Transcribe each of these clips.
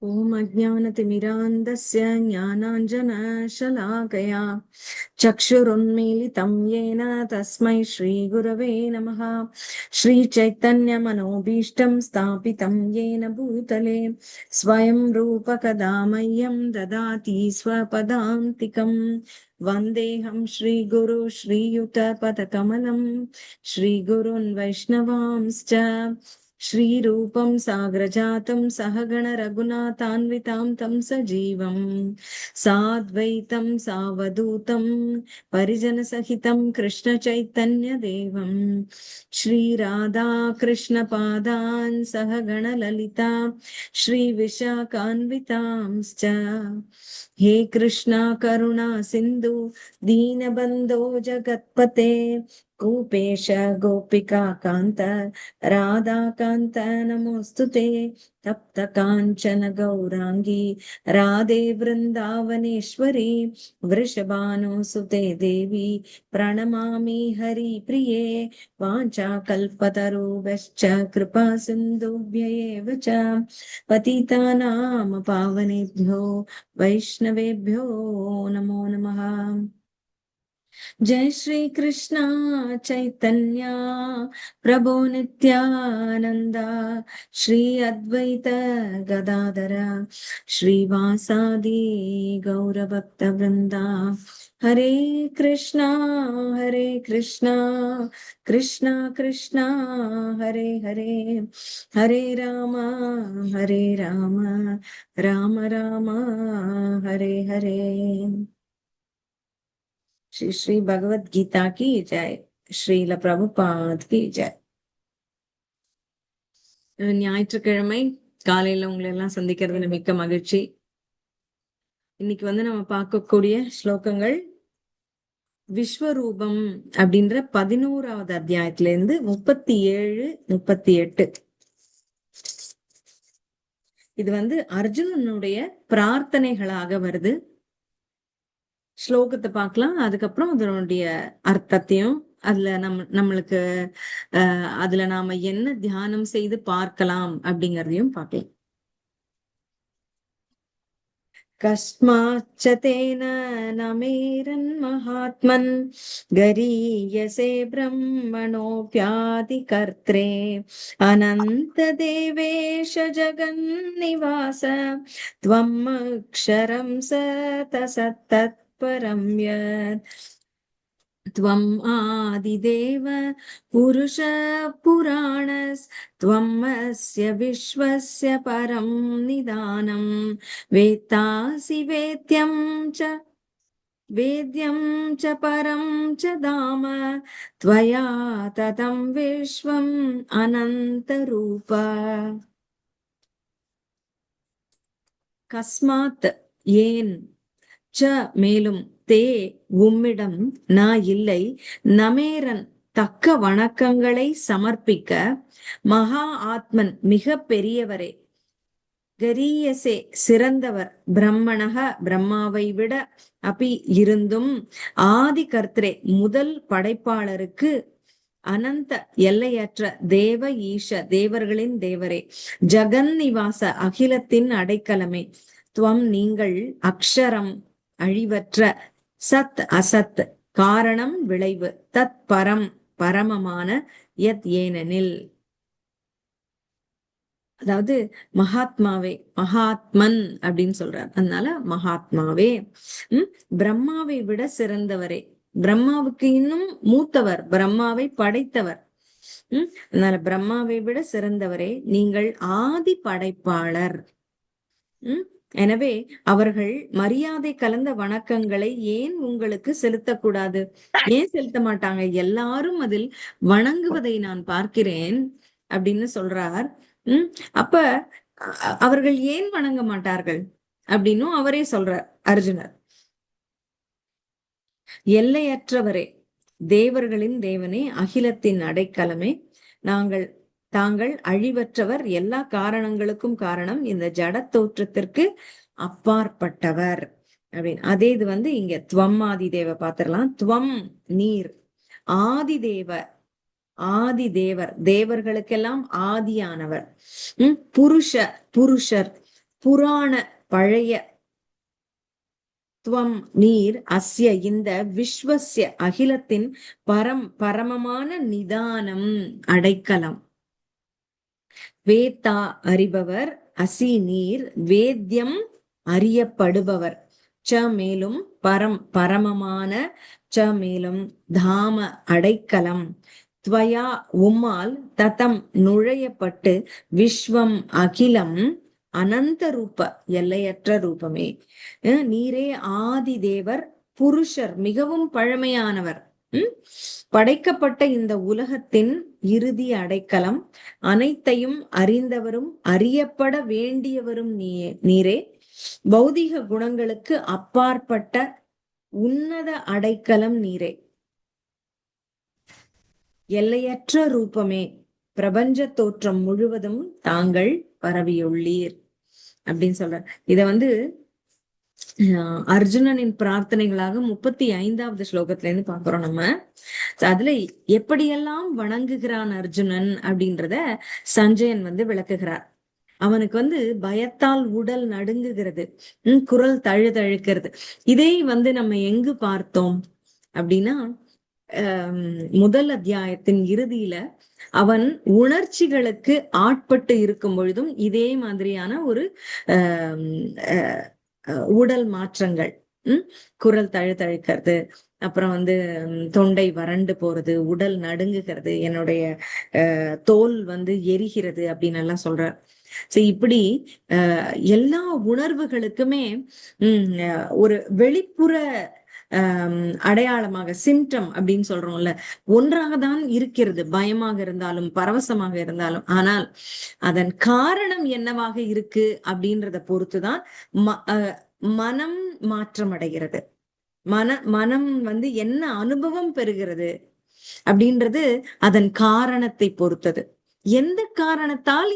ॐ अज्ञानतिमिरान्धस्य ज्ञानाञ्जनशलाकया चक्षुरुन्मीलितं येन तस्मै श्रीगुरवे नमः। श्रीचैतन्यमनोभीष्टं स्थापितं येन भूतले स्वयं रूपकदा मह्यं ददाति स्वपदान्तिकम्। वन्देऽहं श्रीगुरु श्रीयुतपदकमलं श्रीगुरुन् वैष्णवांश्च श्रीरूपं साग्रजातं सहगण रघुनाथान्वितां तं सजीवं साद्वैतं सावधूतं परिजनसहितं कृष्णचैतन्यदेवं श्रीराधा कृष्णपादान् सहगण ललिता श्रीविशाखान्वितांश्च। हे कृष्णा करुणा सिन्धु दीनबन्धो जगत्पते गोपेश गोपिका कान्त राधाकान्त नमोऽस्तुते। तप्त काञ्चन गौराङ्गी राधे वृन्दावनेश्वरी वृषभानुसुते देवी प्रणमामि हरिप्रिये। वाञ्छाकल्पतरुभ्यश्च कृपा सिन्धुभ्य एव च पतितानां पावनेभ्यो वैष्णवेभ्यो नमो नमः। जय श्री कृष्ण चैतन्य प्रभो नित्यानंद श्री अद्वैत गदाधर श्रीवासादि गौरभक्त वृंदा। हरे कृष्णा कृष्णा कृष्णा हरे हरे, हरे राम राम राम हरे हरे। श्री श्री भगवत गीता की जय, ஸ்ரீல பிரபுபாத் கி ஜெய். ஞாயிற்றுக்கிழமை காலையில உங்களை எல்லாம் சந்திக்கிறதுல மிக்க மகிழ்ச்சி. இன்னைக்கு நம்ம பார்க்கக்கூடிய ஸ்லோகங்கள் விஸ்வரூபம் அப்படின்ற 11வது அத்தியாயத்துல இருந்து 37, 38. இது அர்ஜுனனுடைய பிரார்த்தனைகளாக வருது. ஸ்லோகத்தை பார்க்கலாம், அதுக்கப்புறம் அதனுடைய அர்த்தத்தையும் அதுல நம்மளுக்கு அதுல நாம என்ன தியானம் செய்து பார்க்கலாம் அப்படிங்கறதையும் பார்க்கலாம். கஸ்மாச்சதேன நமேரன் மகாத்மன் கரீயசே பிரம்மணோப்யாதி கர்த்ரே அனந்த தேவேஷ ஜகன்னிவாச த்வம் அக்ஷரம் சதசத்தத் பரம் யத் त्वम् आदिदेव पुरुष पुराणस् त्वमस्य विश्वस्य परं निदानं वेत्तासि वेद्यं च परं च धाम त्वया ततं विश्वम् अनन्तरूप। कस्मात् येन च மேலும் தே உம்மிடம் நான் இல்லை நமேரன் தக்க வணக்கங்களை சமர்ப்பிக்க மகா ஆத்மன் மிக பெரியவரே கரியசே சிறந்தவர் பிரம்மணக பிரம்மாவை விட அபி இருந்தும் ஆதி கர்த்தரே முதல் படைப்பாளருக்கு அனந்த எல்லையற்ற தேவ ஈஷ தேவர்களின் தேவரே ஜகன் நிவாச அகிலத்தின் அடைக்கலமே துவம் நீங்கள் அக்ஷரம் அழிவற்ற சத் அசத் காரணம் விளைவு தத் பரம் பரமமான யத் ஏனெனில். அதாவது மகாத்மாவே மகாத்மன் அப்படின்னு சொல்றார். அதனால மகாத்மாவே பிரம்மாவை விட சிறந்தவரே, பிரம்மாவுக்கு இன்னும் மூத்தவர், பிரம்மாவை படைத்தவர். அதனால பிரம்மாவை விட சிறந்தவரே நீங்கள் ஆதி படைப்பாளர். எனவே அவர்கள் மரியாதை கலந்த வணக்கங்களை ஏன் உங்களுக்கு செலுத்தக்கூடாது? ஏன் செலுத்த மாட்டாங்க? எல்லாரும் அதில் வணங்குவதை நான் பார்க்கிறேன் அப்படின்னு சொல்றார். அப்ப அவர்கள் ஏன் வணங்க மாட்டார்கள் அப்படின்னும் அவரே சொல்றார் அர்ஜுனர். எல்லையற்றவரே தேவர்களின் தேவனே அகிலத்தின் அடைக்கலமே தாங்கள் அழிவற்றவர், எல்லா காரணங்களுக்கும் காரணம், இந்த ஜட தோற்றத்திற்கு அப்பாற்பட்டவர் அப்படின்னு. அதே இது இங்க துவம் ஆதி தேவ பாத்திரலாம். துவம் நீர், ஆதி தேவ ஆதி தேவர் தேவர்களுக்கெல்லாம் ஆதியானவர், புருஷர் புராண பழைய துவம் நீர் அஸ்ய இந்த விஸ்வஸ்ய அகிலத்தின் பரமமான நிதானம் அடைக்கலம். வேத்தா அறிபவர், அசி நீர் வேத்யம் அறியப்படுபவர், ச மேலும் பரமமான, ச மேலும் தாம அடைக்கலம், துவயா உம்மால் ததம் நுழையப்பட்டு, விஸ்வம் அகிலம் அனந்த ரூப எல்லையற்ற ரூபமே. நீரே ஆதி தேவர், புருஷர் மிகவும் பழமையானவர், படைக்கப்பட்ட இந்த உலகத்தின் இறுதி அடைக்கலம், அனைத்தையும் அறிந்தவரும் அறியப்பட வேண்டியவரும் நீரே, பௌதிக குணங்களுக்கு அப்பாற்பட்ட உன்னத அடைக்கலம் நீரே, எல்லையற்ற ரூபமே, பிரபஞ்ச தோற்றம் முழுவதும் தாங்கள் பரவியுள்ளீர் அப்படின்னு சொல்ற. இத அர்ஜுனனின் பிரார்த்தனைகளாக 35வது ஸ்லோகத்துல இருந்து பாக்குறோம் நம்ம. அதுல எப்படியெல்லாம் வணங்குகிறான் அர்ஜுனன் அப்படின்றத சஞ்சயன் விளக்குகிறார். அவனுக்கு பயத்தால் உடல் நடுங்குகிறது, குரல் தழுதழுக்கிறது. இதை நம்ம எங்கு பார்த்தோம் அப்படின்னா, முதல் அத்தியாயத்தின் இறுதியில அவன் உணர்ச்சிகளுக்கு ஆட்பட்டு இருக்கும் பொழுதும் இதே மாதிரியான ஒரு உடல் மாற்றங்கள், குரல் தழுதழுக்கிறது, அப்புறம் தொண்டை வறண்டு போறது, உடல் நடுங்குகிறது, என்னுடைய தோல் எரிகிறது அப்படின்னு எல்லாம் சொல்றார். சரி, இப்படி எல்லா உணர்வுகளுக்குமே ஒரு வெளிப்புற அடையாளமாக, சிம்டம் அப்படின்னு சொல்றோம்ல, ஒன்றாக தான் இருக்கிறது. பயமாக இருந்தாலும் பரவசமாக இருந்தாலும், ஆனால் அதன் காரணம் என்னவாக இருக்கு அப்படின்றத பொறுத்துதான் மனம் மாற்றம் அடைகிறது. மனம் என்ன அனுபவம் பெறுகிறது அப்படின்றது அதன் காரணத்தை பொறுத்தது. எந்த காரணத்தால்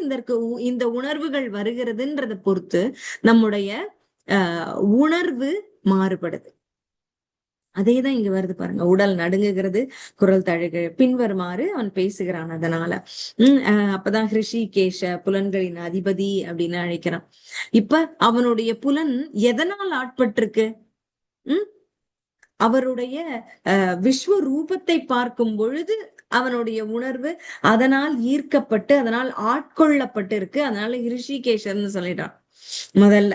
இந்த உணர்வுகள் வருகிறதுன்றத பொறுத்து நம்முடைய உணர்வு மாறுபடுது. அதேதான் இங்க வருது பாருங்க. உடல் நடுங்குகிறது, குரல் தழுகு, பின்வருமாறு அவன் பேசுகிறான். அதனால அப்பதான் ஹிருஷிகேஷ புலன்களின் அதிபதி அப்படின்னு அழைக்கிறான். இப்ப அவனுடைய புலன் எதனால் ஆட்பட்டிருக்கு? அவருடைய விஸ்வரூபத்தை பார்க்கும் பொழுது அவனுடைய உணர்வு அதனால் ஈர்க்கப்பட்டு, அதனால் ஆட்கொள்ளப்பட்டு இருக்கு. அதனால ஹிருஷிகேஷர்னு சொல்லிட்டான் முதல்ல.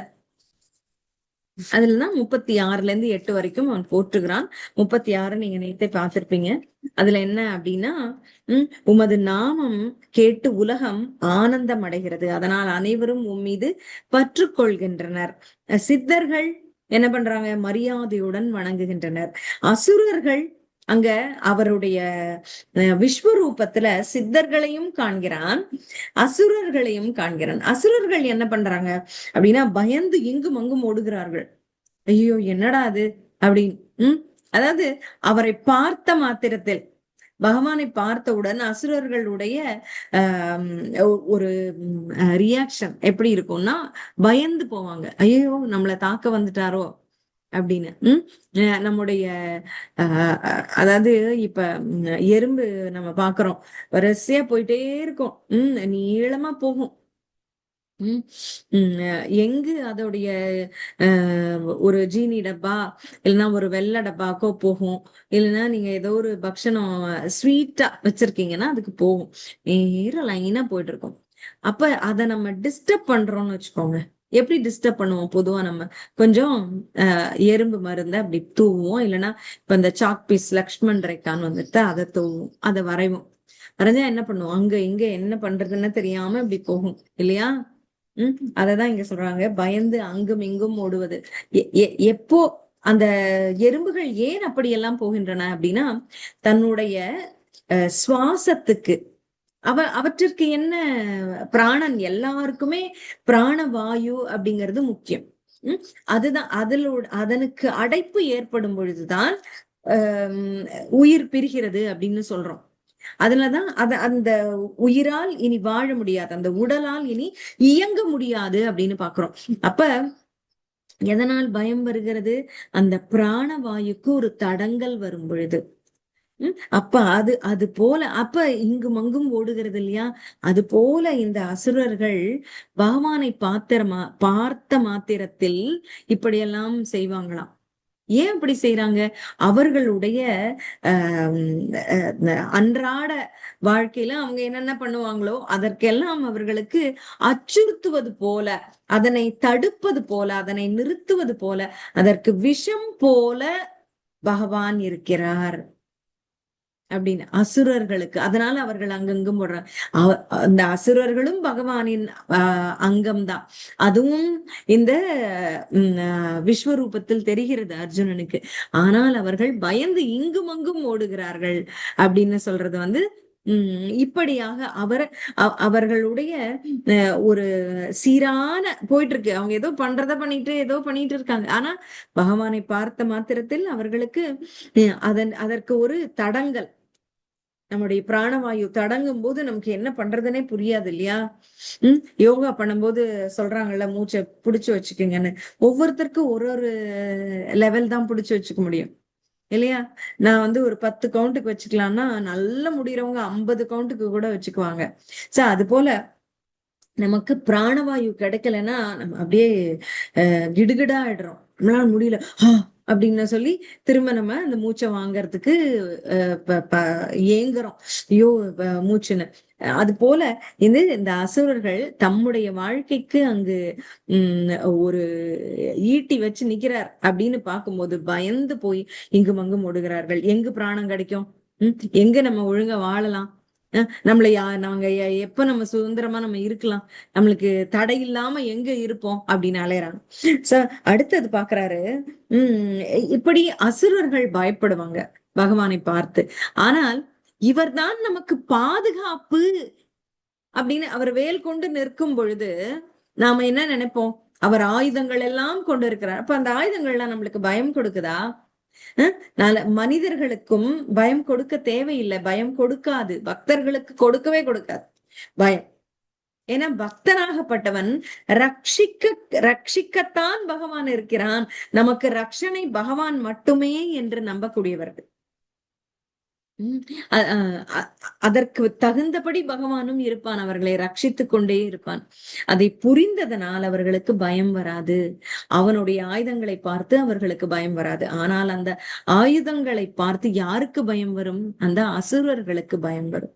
அதுலதான் 36ல இருந்து 8 வரைக்கும் அவன் போற்றுகிறான். 36 நீங்க நேத்தே பார்த்திருப்பீங்க. அதுல என்ன அப்படின்னா, உமது நாமம் கேட்டு உலகம் ஆனந்தம் அடைகிறது, அதனால் அனைவரும் உம்மீது பற்று கொள்கின்றனர். சித்தர்கள் என்ன பண்றாங்க? மரியாதையுடன் வணங்குகின்றனர். அசுரர்கள் அங்க அவருடைய விஸ்வரூபத்துல சித்தர்களையும் காண்கிறான், அசுரர்களையும் காண்கிறான். அசுரர்கள் என்ன பண்றாங்க அப்படின்னா, பயந்து இங்கும் அங்கும் ஓடுகிறார்கள். ஐயோ என்னடா அது அப்படின்னு. அதாவது அவரை பார்த்த மாத்திரத்தில், பகவானை பார்த்தவுடன் அசுரர்களுடைய ஒரு ரியாக்ஷன் எப்படி இருக்கும்னா, பயந்து போவாங்க. ஐயோ நம்மளை தாக்க வந்துட்டாரோ அப்படின்னு. நம்முடைய அதாவது இப்ப எறும்பு நம்ம பாக்குறோம், வரிசையா போயிட்டே இருக்கும், நீளமா போகும். எங்கு அதோடைய ஒரு ஜீனி டப்பா இல்லைன்னா ஒரு வெள்ளை டப்பாக்கோ போகும், இல்லைன்னா நீங்க ஏதோ ஒரு பக்ஷணம் ஸ்வீட்டா வச்சிருக்கீங்கன்னா அதுக்கு போகும். நேரம் லைனா போயிட்டு இருக்கும். அப்ப அதை நம்ம டிஸ்டர்ப் பண்றோம்னு வச்சுக்கோங்க. எப்படி டிஸ்டர்ப் பண்ணுவோம்? பொதுவா நம்ம கொஞ்சம் எறும்பு மருந்த அப்படி தூவுவோம், இல்லைன்னா இப்ப இந்த சாக் பீஸ் லக்ஷ்மண் ரேக்கான்னு வந்துட்டு அதை தூவும், அதை வரைவோம். வரைஞ்சா என்ன பண்ணுவோம்? அங்க இங்க என்ன பண்றதுன்னு தெரியாம இப்படி போகும் இல்லையா? அததான் இங்க சொல்றாங்க, பயந்து அங்கும் இங்கும் ஓடுவது. எப்போ அந்த எறும்புகள் ஏன் அப்படியெல்லாம் போகின்றன அப்படின்னா, தன்னுடைய சுவாசத்துக்கு, அவற்றிற்கு என்ன பிராணன், எல்லாருக்குமே பிராணவாயு அப்படிங்கிறது முக்கியம். அதுதான் அதனுக்கு அடைப்பு ஏற்படும் பொழுதுதான் உயிர் பிரிகிறது அப்படின்னு சொல்றோம். அதுலதான் அந்த உயிரால் இனி வாழ முடியாது, அந்த உடலால் இனி இயங்க முடியாது அப்படின்னு பாக்குறோம். அப்ப எதனால் பயம் வருகிறது? அந்த பிராணவாயுக்கு ஒரு தடங்கல் வரும் பொழுது. அப்ப அது போல அப்ப இங்கும் அங்கும் ஓடுகிறது இல்லையா? அது போல இந்த அசுரர்கள் பகவானை பார்த்த மாத்திரத்தில் இப்படியெல்லாம் செய்வாங்களாம். ஏன் அப்படி செய்யறாங்க? அவர்களுடைய அன்றாட வாழ்க்கையில அவங்க என்னென்ன பண்ணுவாங்களோ அதற்கெல்லாம் அவர்களுக்கு அச்சுறுத்துவது போல, அதனை தடுப்பது போல, அதனை நிறுத்துவது போல, அதற்கு விஷம் போல பகவான் இருக்கிறார் அப்படின்னு அசுரர்களுக்கு. அதனால அவர்கள் அங்கங்கும் போடுறாங்க. அந்த அசுரர்களும் பகவானின் அங்கம்தான். அதுவும் இந்த விஸ்வரூபத்தில் தெரிகிறது அர்ஜுனனுக்கு. ஆனால் அவர்கள் பயந்து இங்கும் அங்கும் ஓடுகிறார்கள் அப்படின்னு சொல்றது வந்து இப்படியாக அவர்களுடைய ஒரு சீரான போயிட்டு இருக்கு. அவங்க ஏதோ பண்றத பண்ணிட்டு ஏதோ பண்ணிட்டு இருக்காங்க. ஆனா பகவானை பார்த்த மாத்திரத்தில் அவர்களுக்கு அதற்கு ஒரு தடங்கல், நம்முடைய பிராணவாயு தடங்கும் போது நமக்கு என்ன பண்றதுன்னே புரியாது இல்லையா? யோகா பண்ணும்போது சொல்றாங்கல்ல, மூச்சை புடிச்சு வச்சுக்கோங்கன்னு. ஒவ்வொருத்தருக்கும் ஒரு ஒரு லெவல் தான் புடிச்சு வச்சுக்க முடியும் இல்லையா? நான் வந்து ஒரு 10 கவுண்ட்டுக்கு வச்சுக்கலாம்னா நல்ல முடியறவங்க 50 கவுண்ட்டுக்கு கூட வச்சுக்குவாங்க. அது போல நமக்கு பிராணவாயு கிடைக்கலன்னா நம்ம அப்படியே கிடுகிடா ஆயிடுறோம். நம்மளால முடியல அப்படின்னு சொல்லி திரும்ப நம்ம அந்த மூச்சை வாங்கறதுக்கு ஏங்குறோம். ஐயோ மூச்சுன்னு. அது போல இந்த அசுரர்கள் தம்முடைய வாழ்க்கைக்கு அங்கு ஒரு ஈட்டி வச்சு நிக்கிறார் அப்படின்னு பார்க்கும்போது பயந்து போய் இங்கும் அங்கும் ஓடுகிறார்கள். எங்கு பிராணம் கிடைக்கும்? எங்க நம்ம ஒழுங்கா வாழலாம்? நம்மளை நாங்க எப்ப நம்ம சுதந்திரமா நம்ம இருக்கலாம், நம்மளுக்கு தடை இல்லாம எங்க இருப்போம் அப்படின்னு அலையறாங்க. அடுத்தது பாக்குறாரு. இப்படி அசுரர்கள் பயப்படுவாங்க பகவானை பார்த்து. ஆனால் இவர்தான் நமக்கு பாதுகாப்பு அப்படின்னு அவர் வேல் கொண்டு நிற்கும் பொழுது நாம என்ன நினைப்போம்? அவர் ஆயுதங்கள் எல்லாம் கொண்டு இருக்கிறார். அப்ப அந்த ஆயுதங்கள்லாம் நம்மளுக்கு பயம் கொடுக்குதா? மனிதர்களுக்கும் பயம் கொடுக்க தேவையில்லை. பயம் கொடுக்காது, பக்தர்களுக்கு கொடுக்கவே கொடுக்காது பயம். ஏன்னா பக்தனாகப்பட்டவன் ரட்சிக்கத்தான் பகவான் இருக்கிறான். நமக்கு ரட்சணை பகவான் மட்டுமே என்று நம்பக்கூடியவர்கள். அதற்கு தகுந்தபடி பகவானும் இருப்பான், அவர்களை ரட்சித்துக் கொண்டே இருப்பான். அதை புரிந்ததனால் அவர்களுக்கு பயம் வராது. அவனுடைய ஆயுதங்களை பார்த்து அவர்களுக்கு பயம் வராது. ஆனால் அந்த ஆயுதங்களை பார்த்து யாருக்கு பயம் வரும்? அந்த அசுரர்களுக்கு பயம் வரும்.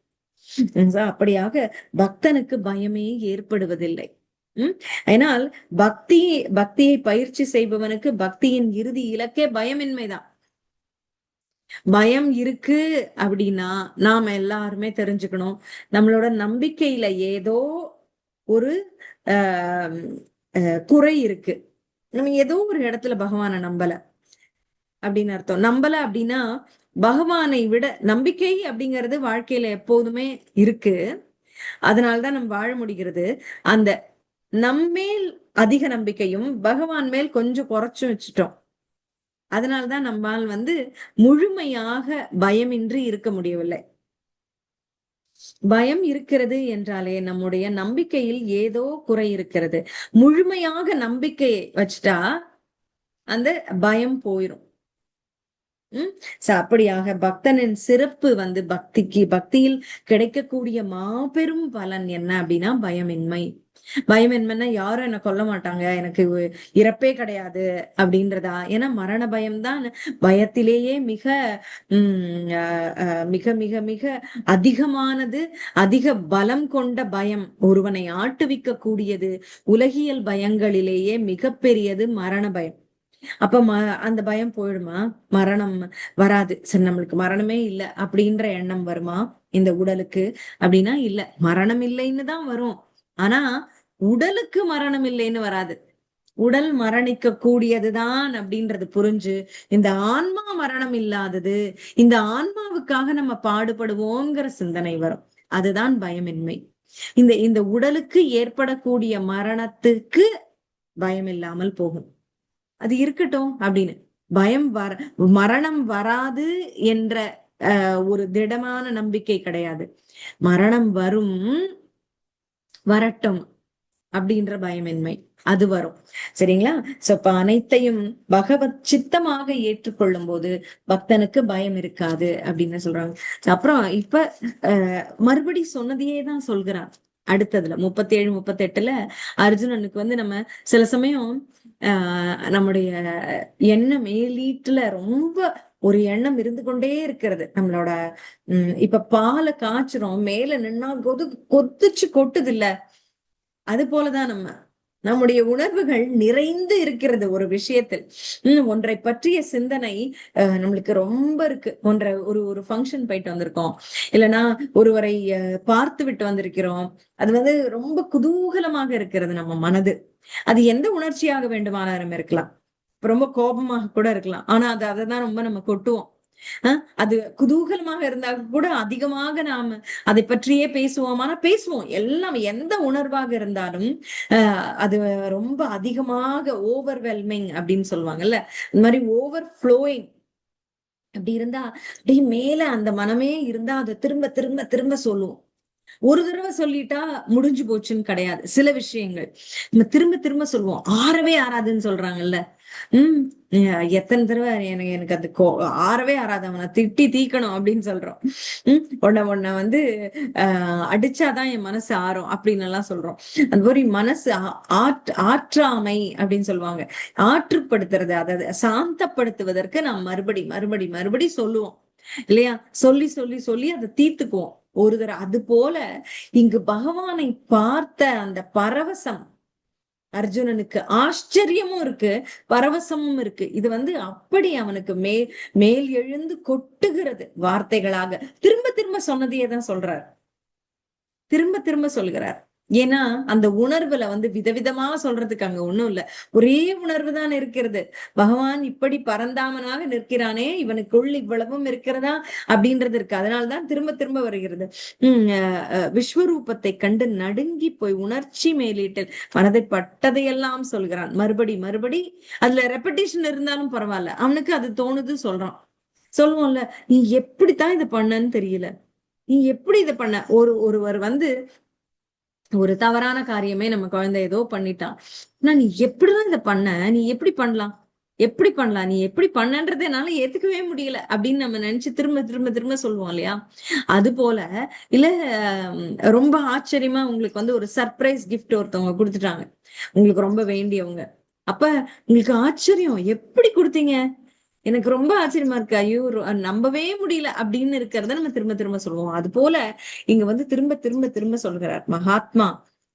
அப்படியாக பக்தனுக்கு பயமே ஏற்படுவதில்லை. ஆனால் பக்தியை பயிற்சி செய்பவனுக்கு பக்தியின் இறுதி இலக்கே பயமின்மைதான். பயம் இருக்கு அப்படின்னா நாம எல்லாருமே தெரிஞ்சுக்கணும், நம்மளோட நம்பிக்கையில ஏதோ ஒரு குறை இருக்கு. நம்ம ஏதோ ஒரு இடத்துல பகவானை நம்பல அப்படின்னு அர்த்தம். நம்பல அப்படின்னா பகவானை விட நம்பிக்கை அப்படிங்கிறது வாழ்க்கையில எப்போதுமே இருக்கு. அதனால்தான் நம்ம வாழ முடிகிறது. அந்த நம்மேல் அதிக நம்பிக்கையும் பகவான் மேல் கொஞ்சம் குறைச்சும் வச்சுட்டோம். அதனால்தான் நம்மால் வந்து முழுமையாக பயமின்றி இருக்க முடியவில்லை. பயம் இருக்கிறது என்றாலே நம்முடைய நம்பிக்கையில் ஏதோ குறை இருக்கிறது. முழுமையாக நம்பிக்கையை வச்சுட்டா அந்த பயம் போயிரும். அப்படியாக பக்தனின் சிறப்பு வந்து பக்தியில் கிடைக்கக்கூடிய மாபெரும் பலன் என்ன அப்படின்னா பயமின்மை. பயமின்மைன்னா யாரும் என்ன கொல்ல மாட்டாங்க, எனக்கு இறப்பே கிடையாது அப்படின்றதா? ஏன்னா மரண பயம்தான் பயத்திலேயே மிக மிக மிக மிக அதிகமானது. அதிக பலம் கொண்ட பயம், ஒருவனை ஆட்டுவிக்க கூடியது. உலகியல் பயங்களிலேயே மிக பெரியது மரண பயம். அப்ப அந்த பயம் போயிடுமா? மரணம் வராது. சரி, நம்மளுக்கு மரணமே இல்லை அப்படின்ற எண்ணம் வருமா இந்த உடலுக்கு? அப்படின்னா இல்ல, மரணம் இல்லைன்னு தான் வரும். ஆனா உடலுக்கு மரணம் இல்லைன்னு வராது. உடல் மரணிக்க கூடியதுதான் அப்படின்றது புரிஞ்சு இந்த ஆன்மா மரணம் இல்லாதது, இந்த ஆன்மாவுக்காக நம்ம பாடுபடுவோங்கிற சிந்தனை வரும். அதுதான் பயமின்மை. இந்த உடலுக்கு ஏற்படக்கூடிய மரணத்துக்கு பயம் இல்லாமல் போகும். அது இருக்கட்டும் அப்படின்னு பயம் மரணம் வராது என்ற ஒரு திடமான நம்பிக்கை கிடையாது. மரணம் வரும், வரட்டும் அப்படின்ற பயமின்மை அது வரும். சரிங்களா? சோ இப்ப அனைத்தையும் பகவத் சித்தமாக ஏற்றுக்கொள்ளும் போது பக்தனுக்கு பயம் இருக்காது அப்படின்னு சொல்றாங்க. அப்புறம் இப்ப மறுபடி சொன்னதையே தான் சொல்கிறான். அடுத்ததுல 37, 38ல அர்ஜுனனுக்கு வந்து நம்ம சில சமயம் நம்முடைய எண்ண மேலீட்டுல ரொம்ப ஒரு எண்ணம் இருந்து கொண்டே இருக்கிறது. நம்மளோட இப்ப பாலை காய்ச்சுறோம், மேல நின்னா கொதிச்சு கொட்டுது இல்ல, அது போலதான் நம்முடைய உணர்வுகள் நிறைந்து இருக்கிறது ஒரு விஷயத்தில். ஒன்றை பற்றிய சிந்தனை நம்மளுக்கு ரொம்ப இருக்கு. ஒரு ஒரு ஃபங்க்ஷன் போயிட்டு வந்திருக்கோம், இல்லைன்னா ஒருவரை பார்த்து விட்டு வந்திருக்கிறோம். அது வந்து ரொம்ப குதூகலமாக இருக்கிறது நம்ம மனது. அது எந்த உணர்ச்சியாக வேண்டுமானாலும் இருக்கலாம். ரொம்ப கோபமாக கூட இருக்கலாம். ஆனா அதைதான் ரொம்ப நம்ம கொட்டுவோம். அது குதூகலமாக இருந்தா கூட அதிகமாக நாம அதை பற்றியே பேசுவோம். ஆனா பேசுவோம், எல்லாம் எந்த உணர்வாக இருந்தாலும் அது ரொம்ப அதிகமாக ஓவர்வெல்மிங் அப்படின்னு சொல்லுவாங்கல்ல, இந்த மாதிரி ஓவர் ஃப்ளோயிங் அப்படி இருந்தா அப்படியே மேல அந்த மனமே இருந்தா அதை திரும்ப திரும்ப திரும்ப சொல்லுவோம். ஒரு தடவை சொல்லிட்டா முடிஞ்சு போச்சுன்னு கிடையாது. சில விஷயங்கள் நம்ம திரும்ப திரும்ப சொல்லுவோம். ஆறவே ஆறாதுன்னு சொல்றாங்கல்ல. உம் எத்தனை தடவை எனக்கு அது ஆறவே ஆறாது, அவனை திட்டி தீக்கணும் அப்படின்னு சொல்றோம். உன்னை வந்து அடிச்சாதான் என் மனசு ஆறும் அப்படின்னு எல்லாம் சொல்றோம். அந்த மாதிரி மனசு ஆற்றாமை அப்படின்னு சொல்லுவாங்க. ஆற்றுப்படுத்துறது, அதாவது சாந்தப்படுத்துவதற்கு நாம் மறுபடி மறுபடி மறுபடி சொல்லுவோம் இல்லையா? சொல்லி சொல்லி சொல்லி அதை தீர்த்துக்குவோம் ஒரு தடவை. அது போல இங்கு பகவானை பார்த்த அந்த பரவசம் அர்ஜுனனுக்கு ஆச்சரியமும் இருக்கு, பரவசமும் இருக்கு. இது வந்து அப்படி அவனுக்கு மேல் எழுந்து கொட்டுகிறது வார்த்தைகளாக. திரும்ப திரும்ப சொன்னதையே தான் சொல்றார், திரும்ப திரும்ப சொல்கிறார். ஏன்னா அந்த உணர்வுல வந்து விதவிதமா சொல்றதுக்கு அங்க ஒண்ணும் இல்ல, ஒரே உணர்வு தான் இருக்கிறது. பகவான் இப்படி பரந்தாமனாக நிற்கிறானே, இவனுக்குள் இவ்வளவும் இருக்கிறதா அப்படின்றது இருக்கு. அதனால்தான் திரும்ப திரும்ப வருகிறது. விஸ்வரூபத்தை கண்டு நடுங்கி போய் உணர்ச்சி மேலீட்டில் மனதை பட்டதையெல்லாம் சொல்கிறான். மறுபடி மறுபடி அதுல ரெப்படேஷன் இருந்தாலும் பரவாயில்ல, அவனுக்கு அது தோணுது சொல்றான். சொல்லுவோம்ல, நீ எப்படித்தான் இதை பண்ணன்னு தெரியல, நீ எப்படி இதை பண்ண. ஒருவர் வந்து ஒரு தவறான காரியமே நம்ம குழந்தை ஏதோ பண்ணிட்டான், ஆனா நீ எப்படிதான் இதை பண்ண, நீ எப்படி பண்ணலாம், எப்படி பண்ணலாம், நீ எப்படி பண்ணன்றதை என்னால ஏத்துக்கவே முடியல அப்படின்னு நம்ம நினைச்சு திரும்ப திரும்ப திரும்ப சொல்லுவோம் இல்லையா? அது போல இல்ல, ரொம்ப ஆச்சரியமா உங்களுக்கு வந்து ஒரு சர்ப்ரைஸ் கிஃப்ட் ஒருத்தவங்க கொடுத்துட்டாங்க, உங்களுக்கு ரொம்ப வேண்டியவங்க. அப்ப உங்களுக்கு ஆச்சரியம், எப்படி கொடுத்தீங்க, எனக்கு ரொம்ப ஆச்சரியமா இருக்கு, ஐயோ நம்பவே முடியல அப்படின்னு இருக்கிறத நம்ம திரும்ப திரும்ப சொல்லுவோம். அது போல இங்க வந்து திரும்ப திரும்ப திரும்ப சொல்கிறார் மகாத்மா.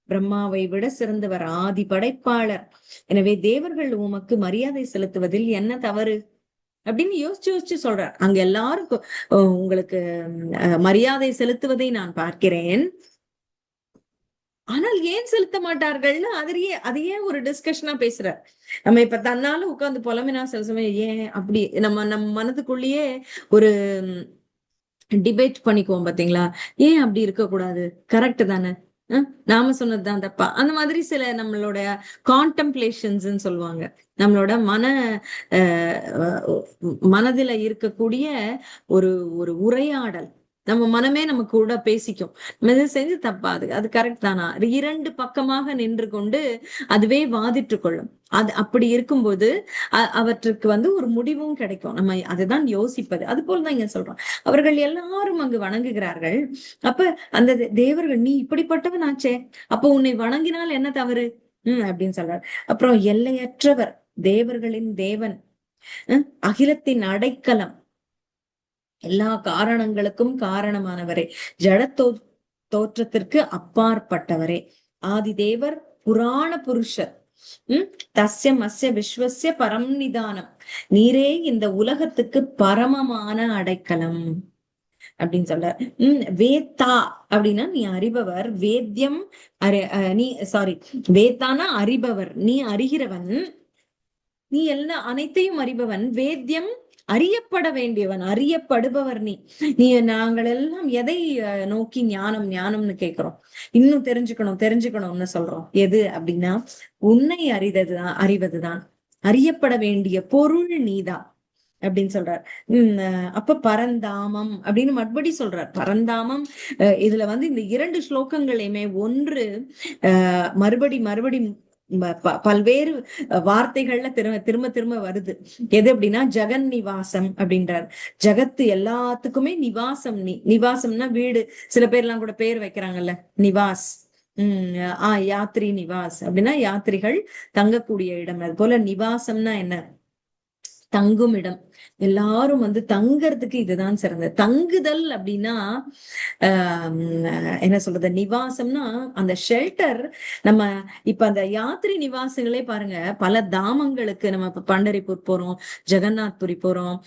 பிரம்மாவை விட சிறந்தவர், ஆதி படைப்பாளர். எனவே தேவர்கள் உமக்கு மரியாதை செலுத்துவதில் என்ன தவறு அப்படின்னு யோசிச்சு யோசிச்சு சொல்றார். அங்க எல்லாருக்கும் உங்களுக்கு மரியாதை செலுத்துவதை நான் பார்க்கிறேன், ஆனால் ஏன் செலுத்த மாட்டார்கள்னு அதையே ஒரு டிஸ்கஷனா பேசுறார். நம்ம இப்ப தன்னால உட்கார்ந்து புலம்பினா சில சமயம் ஏன் அப்படி நம்ம மனதுக்குள்ளேயே ஒரு டிபேட் பண்ணிக்குவோம் பாத்தீங்களா? ஏன் அப்படி இருக்க கூடாது, கரெக்ட் தானே, நாம சொன்னதுதான் தப்பா, அந்த மாதிரி சில நம்மளோட கான்டெம்ப்ளேஷன்ஸ் சொல்லுவாங்க. நம்மளோட மனதில இருக்கக்கூடிய ஒரு ஒரு உரையாடல், நம்ம மனமே நம்ம கூட பேசிக்கும். நம்ம இது செஞ்சு தப்பா, அது கரெக்ட் தானா, இரண்டு பக்கமாக நின்று கொண்டு அதுவே வாதிட்டு கொள்ளும். அது அப்படி இருக்கும்போது அவற்றுக்கு வந்து ஒரு முடிவும் கிடைக்கும். நம்ம அதுதான் யோசிப்பது. அது போலதான் இங்க சொல்றோம். அவர்கள் எல்லாரும் அங்கு வணங்குகிறார்கள். அப்ப அந்த தேவர்கள், நீ இப்படிப்பட்டவன் ஆச்சே, அப்ப உன்னை வணங்கினால் என்ன தவறு அப்படின்னு சொல்றாரு. அப்புறம் எல்லையற்றவர், தேவர்களின் தேவன், அகிலத்தின் அடைக்கலம், எல்லா காரணங்களுக்கும் காரணமானவரே, தோற்றத்திற்கு அப்பாற்பட்டவரே, ஆதிதேவர், புராண புருஷர், தஸ்ய மஸ்ய விஸ்வசிய பரம் நிதானம், நீரே இந்த உலகத்துக்கு பரமமான அடைக்கலம் அப்படின்னு சொல்றார். வேத்தா அப்படின்னா நீ அறிபவர், வேத்தியம் நீ சாரி வேத்தானா அறிபவர், நீ அறிகிறவன், நீ எல்லாம் அனைத்தையும் அறிபவன், வேத்தியம் அறியப்பட வேண்டியவன், அறியப்படுபவர் நீ. நாங்கள் எல்லாம் எதை நோக்கி ஞானம் ஞானம்னு கேட்கிறோம், இன்னும் தெரிஞ்சுக்கணும் தெரிஞ்சுக்கணும்னு சொல்றோம். எது அப்படின்னா உன்னை அறிவதுதான், அறியப்பட வேண்டிய பொருள் நீதான். அப்படின்னு சொல்றார். அப்ப பரந்தாமம் அப்படின்னு மறுபடி சொல்றார். பரந்தாமம் இதுல வந்து இந்த 2 ஸ்லோகங்களையுமே ஒன்று மறுபடி மறுபடி பல்வேறு வார்த்தைகள்ல திரும்ப திரும்ப திரும்ப வருது. எது அப்படின்னா ஜெகன் நிவாசம் அப்படின்றார். ஜகத்து எல்லாத்துக்குமே நிவாசம். நிவாசம்னா வீடு. சில பேர் எல்லாம் கூட பேர் வைக்கிறாங்கல்ல, நிவாஸ். யாத்ரி நிவாஸ் அப்படின்னா யாத்திரிகள் தங்கக்கூடிய இடம். அது போல நிவாசம்னா என்ன? தங்கும் இடம். எல்லாரும் வந்து தங்கறதுக்கு இதுதான் சிறந்தது. தங்குதல் அப்படின்னா என்ன சொல்றது, நிவாசம்னா அந்த ஷெல்டர். நம்ம இப்ப அந்த யாத்திரை நிவாசங்களே பாருங்க, பல தாமங்களுக்கு நம்ம இப்ப பண்டரிபுர் போறோம், ஜெகநாத்புரி போறோம்,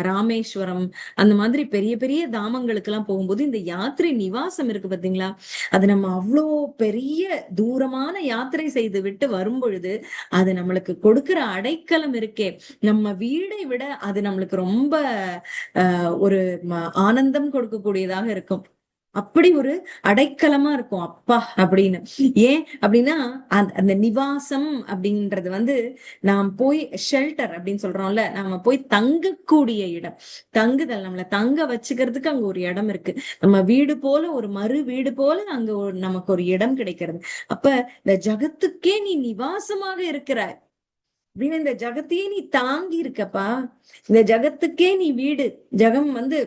ராமேஸ்வரம், அந்த மாதிரி பெரிய பெரிய தாமங்களுக்கு எல்லாம் போகும்போது இந்த யாத்திரை நிவாசம் இருக்கு பாத்தீங்களா, அது நம்ம அவ்வளோ பெரிய தூரமான யாத்திரை செய்து விட்டு வரும் பொழுது அது நம்மளுக்கு கொடுக்கிற அடைக்கலம் இருக்கே, நம்ம வீடை விட அது நம்மளுக்கு ரொம்ப ஒரு ஆனந்தம் கொடுக்கக்கூடியதாக இருக்கும். அப்படி ஒரு அடைக்கலமா இருக்கும் அப்பா அப்படின்னு. ஏன் அப்படின்னா அந்த நிவாசம் அப்படின்றது வந்து நாம் போய் ஷெல்டர் அப்படின்னு சொல்றோம்ல, நாம போய் தங்கக்கூடிய இடம். தங்குதல், நம்மள தங்க வச்சுக்கிறதுக்கு அங்க ஒரு இடம் இருக்கு. நம்ம வீடு போல ஒரு மறு வீடு போல அங்க நமக்கு ஒரு இடம் கிடைக்கிறது. அப்ப இந்த ஜகத்துக்கே நீ நிவாசமாக இருக்கிற அப்படின்னு, இந்த ஜகத்தையே நீ தாங்கி இருக்கப்பா, இந்த ஜகத்துக்கே நீ வீடு. ஜகம் வந்து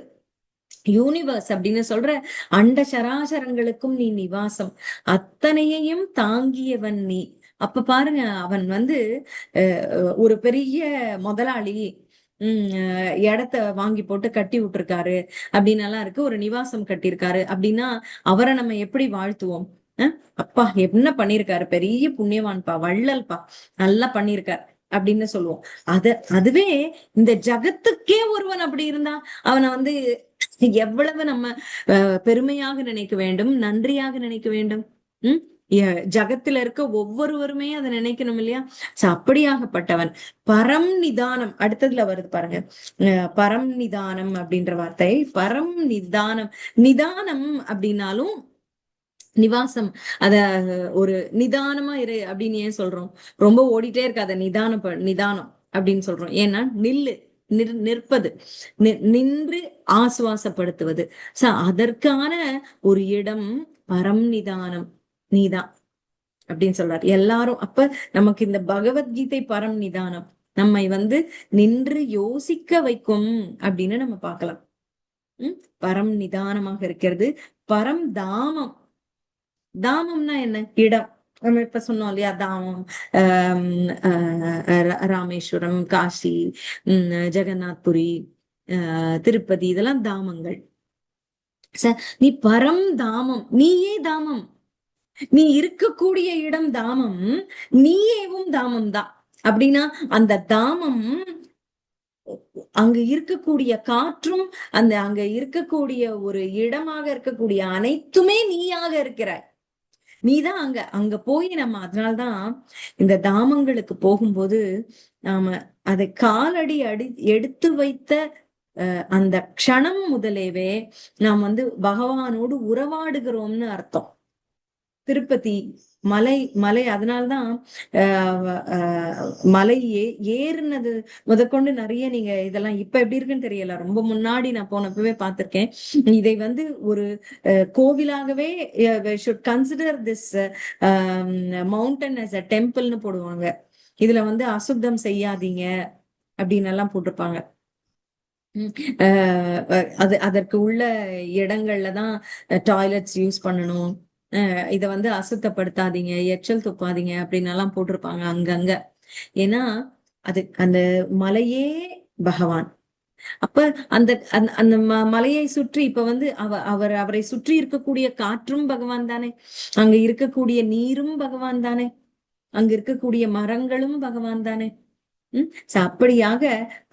யூனிவர்ஸ் அப்படின்னு சொல்ற அண்ட சராசரங்களுக்கும் நீ நிவாசம். அத்தனையையும் தாங்கியவன் நீ. அப்ப பாருங்க, அவன் வந்து ஒரு பெரிய முதலாளி, இடத்த வாங்கி போட்டு கட்டி விட்டுருக்காரு அப்படின்னு எல்லாம் இருக்கு, ஒரு நிவாசம் கட்டியிருக்காரு அப்படின்னா அவரை நம்ம எப்படி வாழ்த்துவோம்? அப்பா என்ன பண்ணிருக்காரு, பெரிய புண்ணியவான்ப்பா, வள்ளல்பா, நல்லா பண்ணிருக்காரு அப்படின்னு சொல்லுவோம். அதுவே இந்த ஜகத்துக்கே ஒருவன் அப்படி இருந்தா அவனை வந்து எவ்வளவு நம்ம பெருமையாக நினைக்க வேண்டும், நன்றியாக நினைக்க வேண்டும். உம் ஜகத்துல இருக்க ஒவ்வொருவருமே அதை நினைக்கணும் இல்லையா? அப்படியாகப்பட்டவன் பரம் நிதானம். அடுத்ததுல வருது பாருங்க, பரம் நிதானம் அப்படின்ற வார்த்தை. பரம் நிதானம். நிதானம் அப்படின்னாலும் நிவாசம், அத ஒரு நிதானமா இரு அப்படின்னு ஏன் சொல்றோம்? ரொம்ப ஓடிட்டே இருக்காத, நிதானம் நிதானம் அப்படின்னு சொல்றோம். ஏன்னா நில்லு, நிற்பது, நின்று ஆசுவாசப்படுத்துவது. அதற்கான ஒரு இடம் பரம் நிதானம் நீதான் அப்படின்னு சொல்றாரு. எல்லாரும் அப்ப நமக்கு இந்த பகவத்கீதை பரம் நிதானம் நம்மை வந்து நின்று யோசிக்க வைக்கும் அப்படின்னு நம்ம பார்க்கலாம். பரம் நிதானமாக இருக்கிறது. பரம் தாமம். தாமம்னா என்ன? இடம். நம்ம இப்ப சொன்னோம் இல்லையா, தாமம், ராமேஸ்வரம், காசி, ஜெகநாத்புரி, திருப்பதி, இதெல்லாம் தாமங்கள். நீ பரம் தாமம், நீயே தாமம். நீ இருக்கக்கூடிய இடம் தாமம், நீயேவும் தாமம் தான். அப்படின்னா அந்த தாமம் அங்க இருக்கக்கூடிய காற்றும், அங்க இருக்கக்கூடிய ஒரு இடமாக இருக்கக்கூடிய அனைத்துமே நீயாக இருக்கிறாய். நீதான் அங்க அங்க போய் நம்ம அதனால்தான் இந்த தாமங்களுக்கு போகும்போது நாம அதை காலடி எடுத்து வைத்த அந்த க்ஷணம் முதலேவே நாம் வந்து பகவானோடு உறவாடுகிறோம்னு அர்த்தம். திருப்பதி மலை, அதனால்தான் மலை ஏறுனது முதற்கொண்டு நிறைய நீங்க இதெல்லாம் இப்ப எப்படி இருக்குன்னு தெரியல, ரொம்ப முன்னாடி நான் போனப்பவே பார்த்திருக்கேன். இதை வந்து ஒரு கோவிலாகவே should consider this mountain as a டெம்பிள்னு போடுவாங்க. இதுல வந்து அசுத்தம் செய்யாதீங்க அப்படின்னு எல்லாம் போட்டிருப்பாங்க. அதற்கு உள்ள இடங்கள்ல தான் டாய்லெட்ஸ் யூஸ் பண்ணணும், இத வந்து அசுத்தப்படுத்தாதீங்க, எச்சல் துப்பாதீங்க அப்படின்னு எல்லாம் போட்டிருப்பாங்க அங்கங்க. ஏன்னா அது அந்த மலையே பகவான். அப்ப அந்த அந்த மலையை சுற்றி இப்ப வந்து அவரை சுற்றி இருக்கக்கூடிய காற்றும் பகவான் தானே, அங்க இருக்கக்கூடிய நீரும் பகவான் தானே, அங்க இருக்கக்கூடிய மரங்களும் பகவான் தானே. அப்படியாக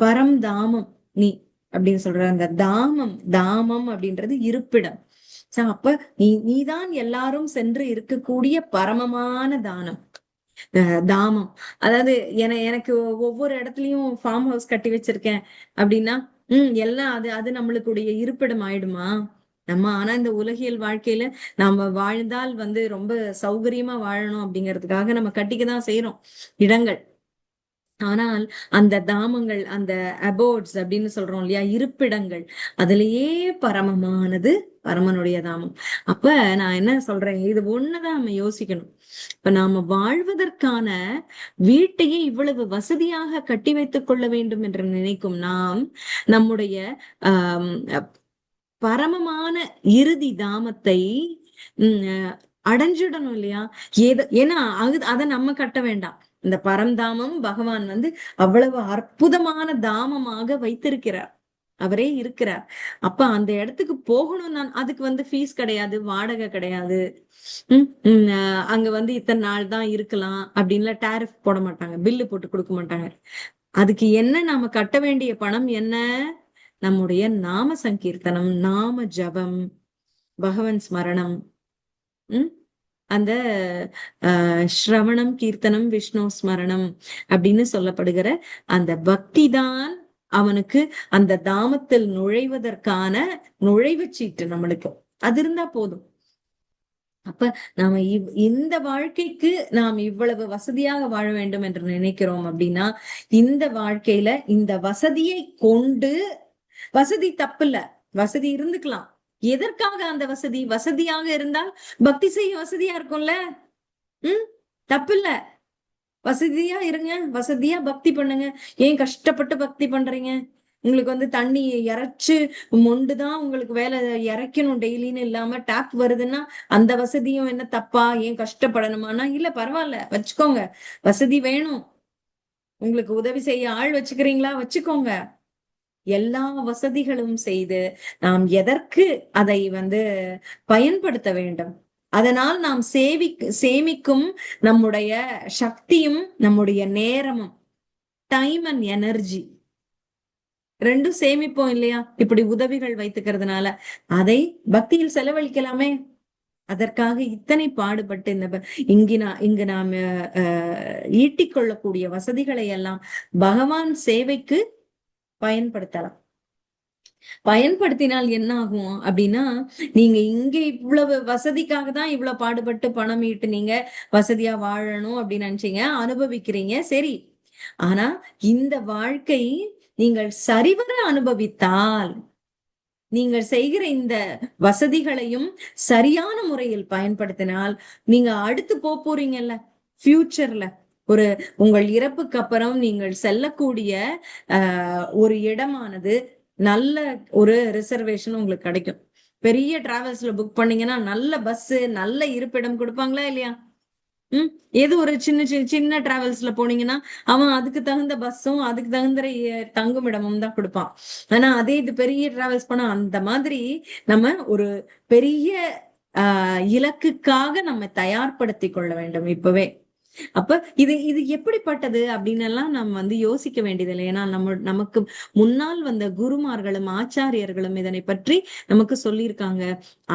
பரம் தாமம் நீ அப்படின்னு சொல்ற. அந்த தாமம் அப்படின்றது இருப்பிடம். அப்ப நீதான் எல்லாரும் சென்று இருக்கக்கூடிய பரமமான தாமம். அதாவது எனக்கு ஒவ்வொரு இடத்துலயும் ஃபார்ம் ஹவுஸ் கட்டி வச்சிருக்கேன் அப்படின்னா எல்லாம் அது அது நம்மளுக்குடைய இருப்பிடம் ஆயிடுமா? நம்ம ஆனா இந்த உலகியல் வாழ்க்கையில நாம வாழ்ந்தால் வந்து ரொம்ப சௌகரியமா வாழணும் அப்படிங்கிறதுக்காக நம்ம கட்டிக்கதான் செய்யறோம் இடங்கள். ஆனால் அந்த தாமங்கள், அந்த அபோர்ட்ஸ் அப்படின்னு சொல்றோம் இல்லையா, இருப்பிடங்கள், அதுலயே பரமமானது பரமனுடைய தாமம். அப்ப நான் என்ன சொல்றேன், இது ஒண்ணுதான் நம்ம யோசிக்கணும். இப்ப நாம வாழ்வதற்கான வீட்டையே இவ்வளவு வசதியாக கட்டி வைத்துக் கொள்ள வேண்டும் என்று நினைக்கும் நாம், நம்முடைய ஆஹ் பரமமான இறுதி தாமத்தை அடைஞ்சிடணும் இல்லையா? ஏன்னா அதை நம்ம கட்ட வேண்டாம். இந்த பரந்தாமம் பகவான் அவ்வளவு அற்புதமான தாமமாக வைத்திருக்கிறார். அவரே இருக்கிறார். அப்ப அந்த இடத்துக்கு போகணும். நான் அதுக்கு ஃபீஸ் கிடையாது, வாடகை கிடையாது. அங்க இத்தனை நாள் தான் இருக்கலாம் அப்படின்னு டேரிஃப் போட மாட்டாங்க, பில்லு போட்டு கொடுக்க மாட்டாங்க. அதுக்கு என்ன நாம கட்ட வேண்டிய பணம் என்ன? நம்முடைய நாம சங்கீர்த்தனம், நாம ஜபம், பகவன் ஸ்மரணம், அந்த ஸ்ரவணம், கீர்த்தனம், விஷ்ணு ஸ்மரணம் அப்படின்னு சொல்லப்படுகிற அந்த பக்தி தான் அவனுக்கு அந்த தாமத்தில் நுழைவதற்கான நுழைவு சீட்டு. நம்மளுக்கு அது இருந்தா போதும். அப்ப நாம இந்த வாழ்க்கைக்கு நாம் இவ்வளவு வசதியாக வாழ வேண்டும் என்று நினைக்கிறோம் அப்படின்னா, இந்த வாழ்க்கையில இந்த வசதியை கொண்டு, வசதி தப்பு இல்ல, வசதி இருந்துக்கலாம். எதற்காக அந்த வசதி? வசதியாக இருந்தால் பக்தி செய்ய வசதியா இருக்கும்ல. தப்பு இல்ல, வசதியா இருங்க, வசதியா பக்தி பண்ணுங்க. ஏன் கஷ்டப்பட்டு பக்தி பண்றீங்க? உங்களுக்கு தண்ணி இறைச்சு மொண்டுதான் உங்களுக்கு வேலை இறைக்கணும் டெய்லின்னு இல்லாம டேப் வருதுன்னா அந்த வசதியும் என்ன தப்பா? ஏன் கஷ்டப்படணுமானா? இல்ல, பரவாயில்ல, வச்சுக்கோங்க. வசதி வேணும், உங்களுக்கு உதவி செய்ய ஆள் வச்சுக்கிறீங்களா? வச்சுக்கோங்க. எல்லா வசதிகளும் செய்து நாம் எதற்கு அதை பயன்படுத்த வேண்டும்? அதனால் நாம் சேமிக்கும் நம்முடைய சக்தியும் நம்முடைய நேரமும், டைம் அண்ட் எனர்ஜி ரெண்டும் சேமிப்போம் இல்லையா? இப்படி உதவிகள் வைத்துக்கிறதுனால அதை பக்தியில் செலவழிக்கலாமே. அதற்காக இத்தனை பாடுபட்டு இங்கு நாம் ஈட்டிக்கொள்ளக்கூடிய வசதிகளை எல்லாம் பகவான் சேவைக்கு பயன்படுத்தலாம். பயன்படுத்தினால் என்ன ஆகும் அப்படின்னா, நீங்க இங்க இவ்வளவு வசதிக்காக தான் இவ்வளவு பாடுபட்டு பணம் ஈட்டு நீங்க வசதியா வாழணும் அப்படின்னு நினைச்சீங்க, அனுபவிக்கிறீங்க, சரி. ஆனா இந்த வாழ்க்கை நீங்கள் சரிவர அனுபவித்தால், நீங்கள் செய்கிற இந்த வசதிகளையும் சரியான முறையில் பயன்படுத்தினால், நீங்க அடுத்து போறீங்கல்ல ஃபியூச்சர்ல, ஒரு உங்கள் இறப்புக்கு அப்புறம் நீங்கள் செல்லக்கூடிய ஒரு இடமானது நல்ல ஒரு ரிசர்வேஷன் உங்களுக்கு கிடைக்கும். பெரிய டிராவல்ஸ்ல புக் பண்ணீங்கன்னா நல்ல பஸ், நல்ல இருப்பிடம் கொடுப்பாங்களா இல்லையா? ஏதோ ஒரு சின்ன சின்ன டிராவல்ஸ்ல போனீங்கன்னா அவன் அதுக்கு தகுந்த பஸ்ஸும் அதுக்கு தகுந்த தங்குமிடமும் தான் கொடுப்பான். ஆனா அதே இது பெரிய டிராவல்ஸ் போனா அந்த மாதிரி நம்ம ஒரு பெரிய இலக்குக்காக நம்ம தயார்படுத்தி கொள்ள வேண்டும் இப்பவே. அப்ப இது இது எப்படிப்பட்டது அப்படின்னு எல்லாம் நம்ம யோசிக்க வேண்டியதில்லை. ஏன்னா நமக்கு முன்னால் வந்த குருமார்களும் ஆச்சாரியர்களும் இதனை பற்றி நமக்கு சொல்லியிருக்காங்க.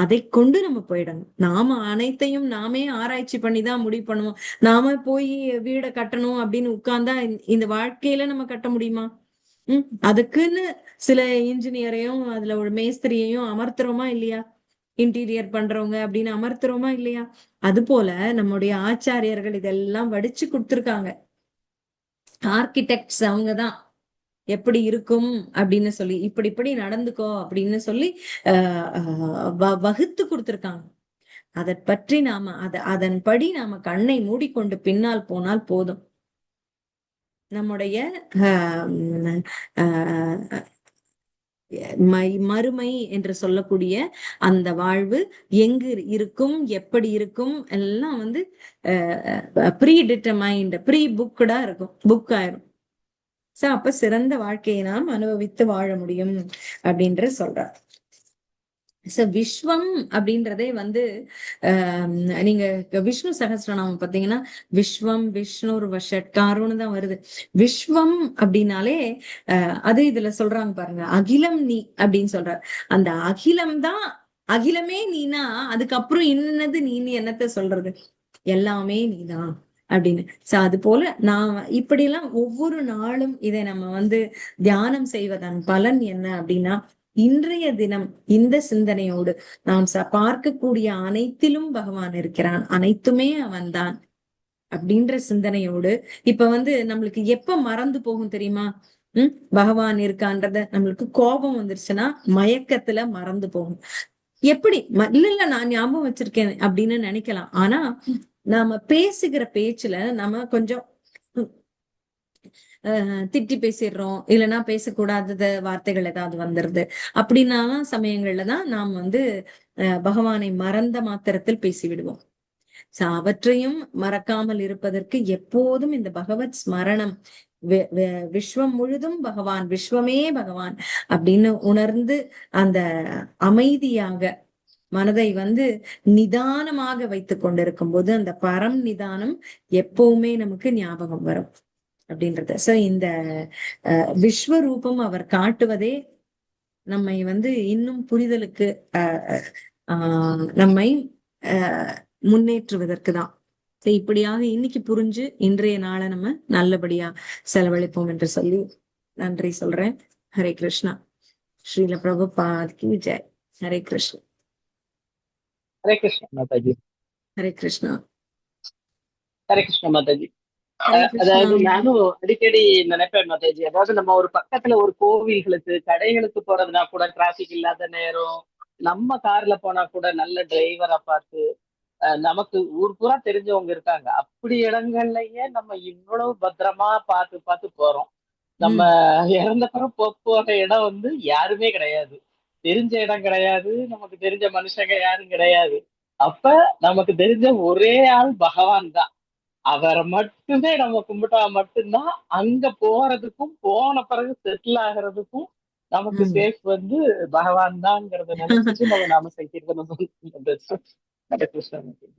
அதை கொண்டு நம்ம போயிடணும். நாம அனைத்தையும் நாமே ஆராய்ச்சி பண்ணிதான் முடிவு பண்ணுவோம். நாம போய் வீடை கட்டணும் அப்படின்னு உட்கார்ந்தா இந்த வாழ்க்கையில நம்ம கட்ட முடியுமா? அதுக்குன்னு சில இன்ஜினியரையும் அதுல ஒரு மேஸ்திரியையும் அமர்த்துறோமா இல்லையா? இன்டீரியர் பண்றவங்க அப்படின்னு அமர்த்துறோமா இல்லையா? அது போல நம்முடைய ஆச்சாரியர்கள் இதெல்லாம் வடிச்சு கொடுத்திருக்காங்க. ஆர்கிடெக்ட்ஸ் அவங்கதான் எப்படி இருக்கும் அப்படின்னு சொல்லி, இப்படி நடந்துக்கோ அப்படின்னு சொல்லி வகுத்து கொடுத்திருக்காங்க. அதை பற்றி நாம அதன்படி நாம கண்ணை மூடிக்கொண்டு பின்னால் போனால் போதும். நம்முடைய மறுமை என்று சொல்லக்கூடிய அந்த வாழ்வு எங்கு இருக்கும், எப்படி இருக்கும் எல்லாம் ப்ரீ டிட்டர்மைண்ட், ப்ரீ புக்டா இருக்கும், புக் ஆயிரும். சோ அப்ப சிறந்த வாழ்க்கையை நாம் அனுபவித்து வாழ முடியும் அப்படின்ற சொல்றார். விஸ்வம் அப்படின்றதே நீங்க விஷ்ணு சகஸ்ரநாமம் பாத்தீங்கன்னா விஸ்வம், விஷ்ணுர் வஷட்காருன்னு தான் வருது. விஸ்வம் அப்படின்னாலே அது இதுல சொல்றாங்க பாருங்க, அகிலம் நீ அப்படின்னு சொல்ற. அந்த அகிலம் தான், அகிலமே நீனா அதுக்கப்புறம் இன்னது நீ என்னத்த சொல்றது, எல்லாமே நீதான் அப்படின்னு. அது போல நான் இப்படி எல்லாம் ஒவ்வொரு நாளும் இதை நம்ம தியானம் செய்வதன் பலன் என்ன அப்படின்னா, இன்றைய தினம் இந்த சிந்தனையோடு நாம் பார்க்கக்கூடிய அனைத்திலும் பகவான் இருக்கிறான், அனைத்துமே அவன்தான் அப்படின்ற சிந்தனையோடு இப்ப நம்மளுக்கு எப்ப மறந்து போகும் தெரியுமா? பகவான் இருக்கான்றத நம்மளுக்கு கோபம் வந்துருச்சுன்னா மயக்கத்துல மறந்து போகும். எப்படி இல்ல இல்ல நான் ஞாபகம் வச்சிருக்கேன் அப்படின்னு நினைக்கலாம். ஆனா நாம பேசுகிற பேச்சுல நம்ம கொஞ்சம் திட்டி பேசிடுறோம், இல்லைன்னா பேசக்கூடாத வார்த்தைகள் ஏதாவது வந்துருது. அப்படின்னா சமயங்கள்லதான் நாம் பகவானை மறந்த மாத்திரத்தில் பேசிவிடுவோம். அவற்றையும் மறக்காமல் இருப்பதற்கு எப்போதும் இந்த பகவத் ஸ்மரணம், விஸ்வம் முழுதும் பகவான், விஸ்வமே பகவான் அப்படின்னு உணர்ந்து அந்த அமைதியாக மனதை நிதானமாக வைத்துக் கொண்டிருக்கும் போது அந்த பரம் நிதானம் எப்பவுமே நமக்கு ஞாபகம் வரும் அப்படின்றது. சோ இந்த விஸ்வரூபம் அவர் காட்டுவதே நம்மை இன்னும் புரிதலுக்கு நம்மை முன்னேற்றுவதற்கு தான். இப்படியாக இன்னைக்கு புரிஞ்சு இன்றைய நாளை நம்ம நல்லபடியா செலவழிப்போம் என்று சொல்லி நன்றி சொல்றேன். ஹரே கிருஷ்ணா. ஸ்ரீல பிரபுபாத் கி ஜெய். ஹரே கிருஷ்ணா. ஹரே கிருஷ்ணா மாதாஜி. ஹரே கிருஷ்ணா. ஹரே கிருஷ்ணா மாதாஜி. அதாவது நானும் அடிக்கடி நினைப்பேன் மாதாஜி, அதாவது நம்ம ஒரு பக்கத்துல ஒரு கோவில்களுக்கு கடைகளுக்கு போறதுனா கூட டிராபிக் இல்லாத நேரம், நம்ம கார்ல போனா கூட நல்ல டிரைவரை பார்த்து, நமக்கு ஊர் பூரா தெரிஞ்சவங்க இருக்காங்க, அப்படி இடங்கள்லயே நம்ம இவ்வளவு பத்திரமா பார்த்து பார்த்து போறோம். நம்ம இறந்தப்புறம் போற இடம் யாருமே கிடையாது, தெரிஞ்ச இடம் கிடையாது, நமக்கு தெரிஞ்ச மனுஷங்க யாரும் கிடையாது. அப்ப நமக்கு தெரிஞ்ச ஒரே ஆள் பகவான் தான். அவரை மட்டுமே நம்ம கும்பிட்டா மட்டும்தான் அங்க போறதுக்கும் போன பிறகு செட்டில் ஆகிறதுக்கும் நமக்கு சேஃப் பகவான் தான்ங்கிறத நினைச்சிட்டு நம்ம நாம சங்கீர்த்தனம்.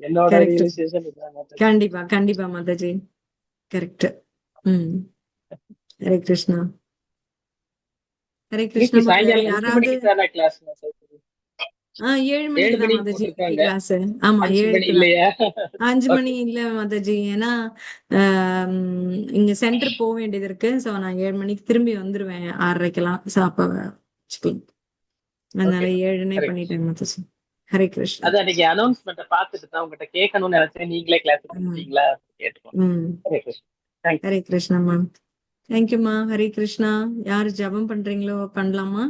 என்னோட ரியலைசேஷன். கண்டிப்பா கண்டிப்பா மாதாஜி, கரெக்ட். ஹரே கிருஷ்ணா. ஹரே கிருஷ்ணா. யாராவது 7 மணிக்கு தான் மாதாஜி கிளாஸ். ஆமா 5 மணி இல்ல மாதாஜி, ஏன்னா இங்க சென்டர் போக வேண்டியது இருக்கு. சோ நான் 7 மணிக்கு திரும்பி வந்துருவேன் 6:30க்கெல்லாம். சோ அப்ப அதனால 7 பண்ணிட்டேன் மாதாஜி. ஹரே கிருஷ்ணா. அதான் நீங்க அனௌன்ஸ்மென்ட் பார்த்துட்டு தான் உங்ககிட்ட கேட்கணும்னு நினைச்சேன், நீங்களே கிளாஸ் கொடுத்தீங்களா கேட்டுக்கோங்க. ஹரே கிருஷ்ணா மேம். தேங்க்யூமா. ஹரே கிருஷ்ணா. யாரு ஜபம் பண்றீங்களோ பண்ணலாமா?